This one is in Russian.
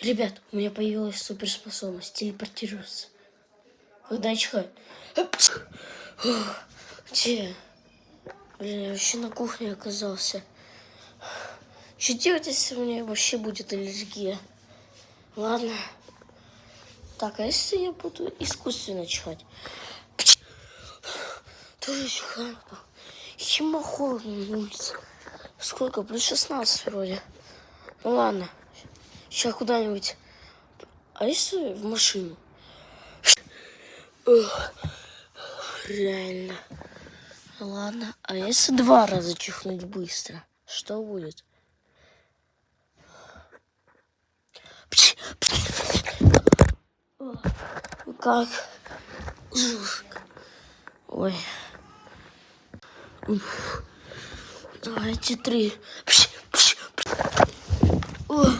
Ребят, у меня появилась суперспособность телепортироваться. Когда я чихаю. Где? Блин, я вообще на кухне оказался. Что делать, если у меня вообще будет аллергия? Ладно. Так, а если я буду искусственно чихать? Тоже чихаю. Хима холодно на улице. Сколько? Плюс 16 вроде. Ну ладно. Сейчас куда-нибудь. А если в машину? Ох, реально. Ладно. А если 2 раза чихнуть быстро? Что будет? Как жестко. Ой. Давайте 3. Ой.